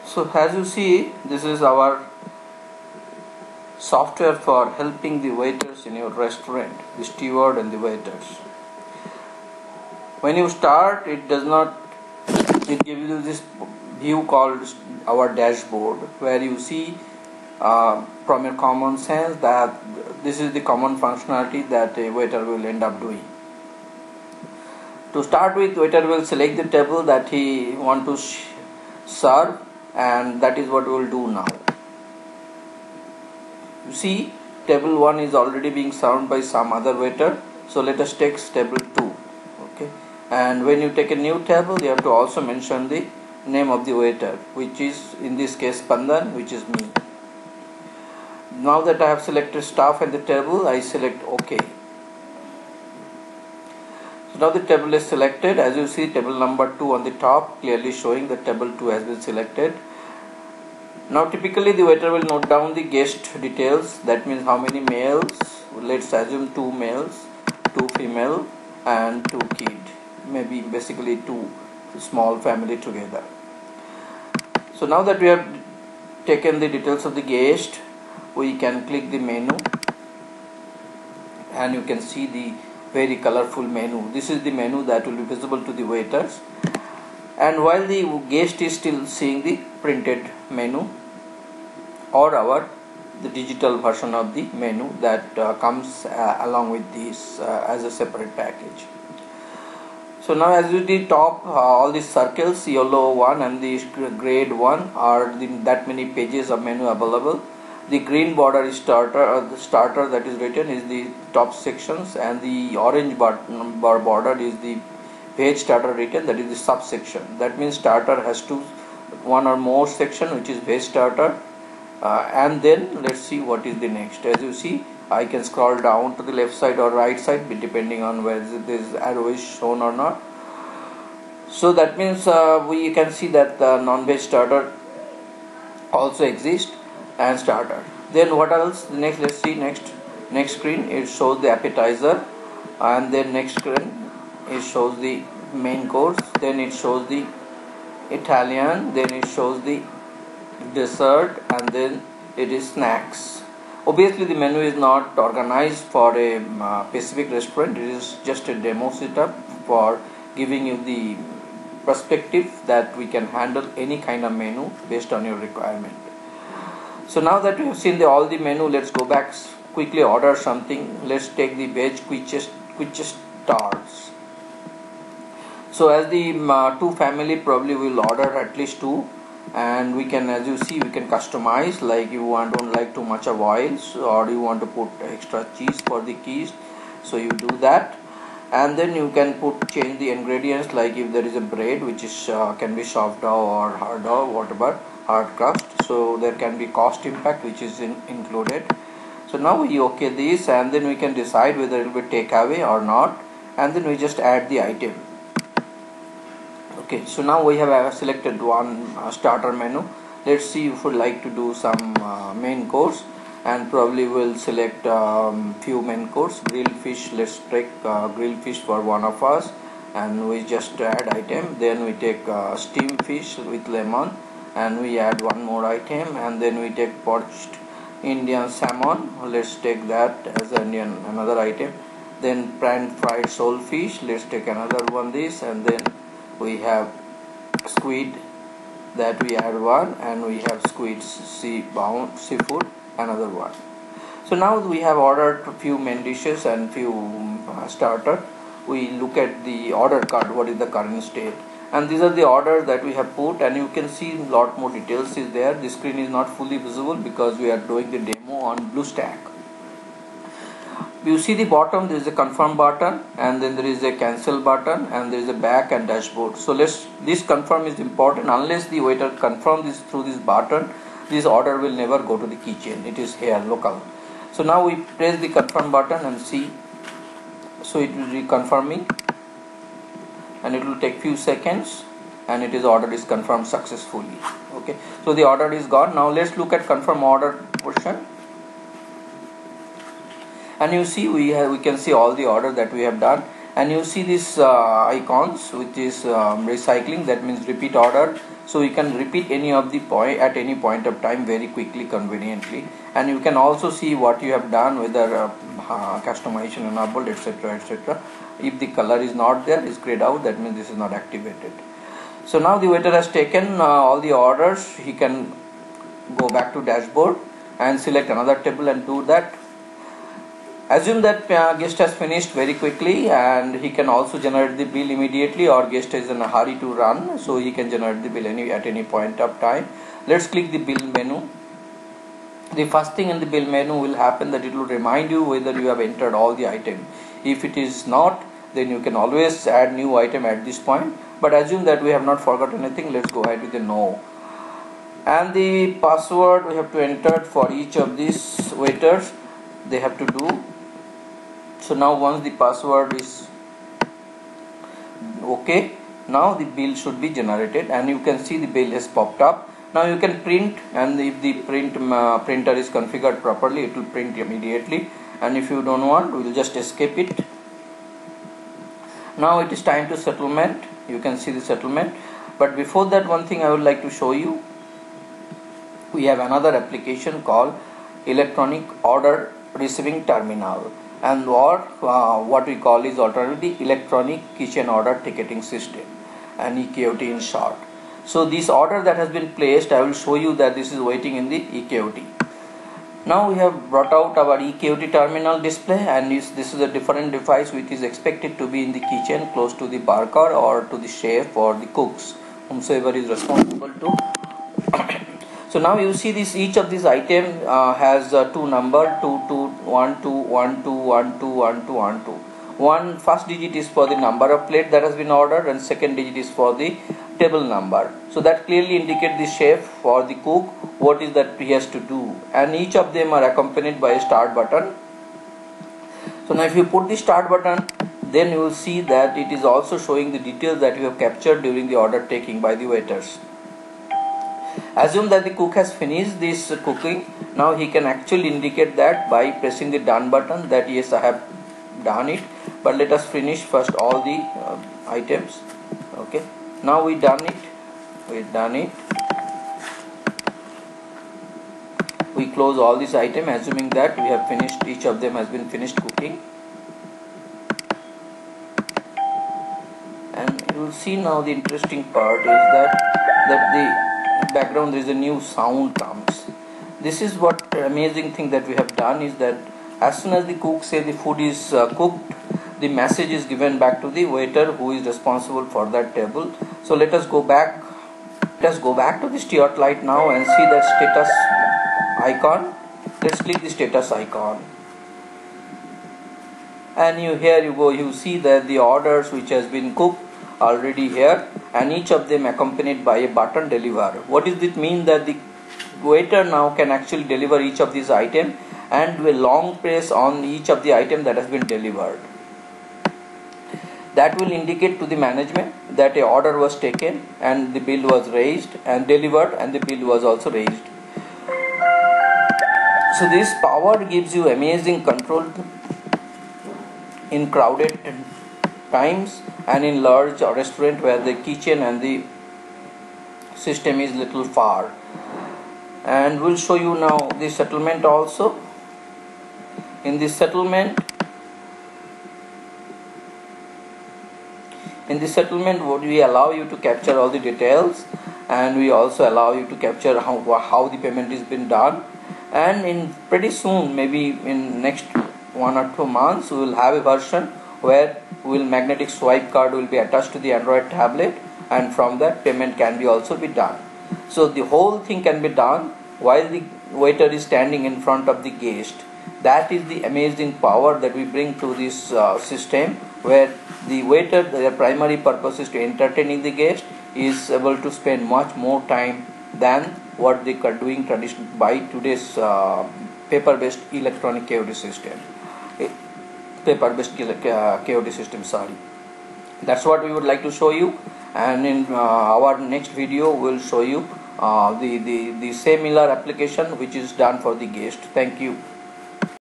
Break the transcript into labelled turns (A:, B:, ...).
A: So as you see, this is our software for helping the waiters in your restaurant, the steward and the waiters. When you start, it gives you this view called our dashboard, where you see from your common sense that this is the common functionality that a waiter will end up doing. To start with, waiter will select the table that he want to serve, and that is what we will do now. You see, table 1 is already being served by some other waiter, so let us take table 2. Okay, and when you take a new table, you have to also mention the name of the waiter, which is in this case Pandan, which is me. Now that I have selected staff and the table, I select OK. So now the table is selected. As you see, table number 2 on the top clearly showing that table 2 has been selected. Now typically the waiter will note down the guest details, that means how many males, let's assume 2 males, 2 female and 2 kid, maybe basically 2 small family together. So now that we have taken the details of the guest, we can click the menu and you can see the very colorful menu. This is the menu that will be visible to the waiters, and while the guest is still seeing the printed menu or the digital version of the menu that comes along with this as a separate package. So now as you see top, all these circles, yellow one and the grade one are that many pages of menu available. The green border is the starter that is written is the top sections, and the orange border is the veg starter written, that is the subsection. That means starter has one or more section, which is veg starter, and then let's see what is the next. As you see, I can scroll down to the left side or right side depending on where this arrow is shown or not. So that means we can see that the non-veg starter also exists and starter. Then what else? Next, let's see next screen. It shows the appetizer, and then next screen it shows the main course. Then it shows the Italian. Then it shows the dessert, and then it is snacks. Obviously the menu is not organized for a specific restaurant. It is just a demo setup for giving you the perspective that we can handle any kind of menu based on your requirement. So now that we have seen all the menu, let's go back, quickly order something. Let's take the veg quickest stars. So as the 2 family, probably will order at least 2, and we can, as you see, we can customize, like you don't like too much of oils, or you want to put extra cheese for the keys, so you do that. And then you can change the ingredients, like if there is a bread which is can be soft dough or hard dough, whatever, hard crust, so there can be cost impact which is included. So now we OK this, and then we can decide whether it will be takeaway or not, and then we just add the item. Okay, so now we have selected one starter menu. Let's see if we would like to do some main course, and probably we'll select few main course. Grilled fish, let's take grilled fish for one of us, and we just add item. Then we take steamed fish with lemon, and we add one more item, and then we take poached Indian salmon. Let's take that as another item. Then pan fried sole fish, let's take another one this, and then we have squid that we add one, and we have squid seafood another one. So now we have ordered a few main dishes and few starter. We look at the order card, what is the current state, and these are the orders that we have put, and you can see a lot more details is there. The screen is not fully visible because we are doing the demo on BlueStack. You see the bottom, there is a confirm button, and then there is a cancel button, and there is a back and dashboard. So this confirm is important. Unless the waiter confirm this through this button, this order will never go to the keychain. It is here local. So now we press the confirm button and see. So it will be confirming, and it will take few seconds, and it is order is confirmed successfully. Okay, so the order is gone. Now let's look at confirm order portion. And you see we can see all the order that we have done, and you see this icons which is recycling, that means repeat order. So you can repeat any of the point at any point of time very quickly, conveniently, and you can also see what you have done, whether customization enabled, etc, etc. If the color is not there, is grayed out, that means this is not activated. So now the waiter has taken all the orders. He can go back to dashboard and select another table and do that. Assume that guest has finished very quickly, and he can also generate the bill immediately, or guest is in a hurry to run, so he can generate the bill at any point of time. Let's click the bill menu. The first thing in the bill menu will happen that it will remind you whether you have entered all the item. If it is not, then you can always add new item at this point, but assume that we have not forgotten anything. Let's go ahead with the no. And the password we have to enter for each of these waiters, they have to do. So now once the password is okay, now the bill should be generated, and you can see the bill has popped up. Now you can print, and if the printer is configured properly, it will print immediately, and if you don't want, we will just escape it. Now it is time to settlement. You can see the settlement, but before that, one thing I would like to show you. We have another application called electronic order receiving terminal, and what we call is alternatively electronic kitchen order ticketing system, and EKOT in short. So this order that has been placed, I will show you that this is waiting in the EKOT. Now we have brought out our EKOT terminal display, and this is a different device which is expected to be in the kitchen close to the worker or to the chef or the cooks, whomsoever is responsible to. So now you see this, each of these item has two number, 221212121212. One first digit is for the number of plate that has been ordered, and second digit is for the table number. So that clearly indicates the chef or the cook what is that he has to do, and each of them are accompanied by a start button. So now if you put the start button, then you will see that it is also showing the details that you have captured during the order taking by the waiters. Assume that the cook has finished this cooking. Now he can actually indicate that by pressing the done button that yes, I have done it. But let us finish first all the items. Okay, now we done it. We close all these items, assuming that we have finished, each of them has been finished cooking. And you will see now the interesting part is that the background there is a new sound comes. This is what amazing thing that we have done is that as soon as the cook say the food is cooked, the message is given back to the waiter who is responsible for that table. So let us go back. Let us go back to the Stewot Lite now and see that status icon. Let's click the status icon, and here you go. You see that the orders which has been cooked already here, and each of them accompanied by a button deliver. What does it mean? That the waiter now can actually deliver each of these items and do a long press on each of the item that has been delivered. That will indicate to the management that a order was taken and the bill was raised, and delivered and the bill was also raised. So this power gives you amazing control in crowded times and in large restaurant where the kitchen and the system is little far. And we'll show you now the settlement also. In this settlement, what we allow you to capture all the details, and we also allow you to capture how the payment is been done. And in pretty soon, maybe in next 1 or 2 months, we will have a version where magnetic swipe card will be attached to the Android tablet, and from that payment can be also be done. So the whole thing can be done while the waiter is standing in front of the guest. That is the amazing power that we bring to this system, where the waiter, their primary purpose is to entertaining the guest, is able to spend much more time than what they are doing by today's paper-based electronic KOD system. Sorry. That's what we would like to show you, and in our next video we will show you the similar application which is done for the guest. Thank you.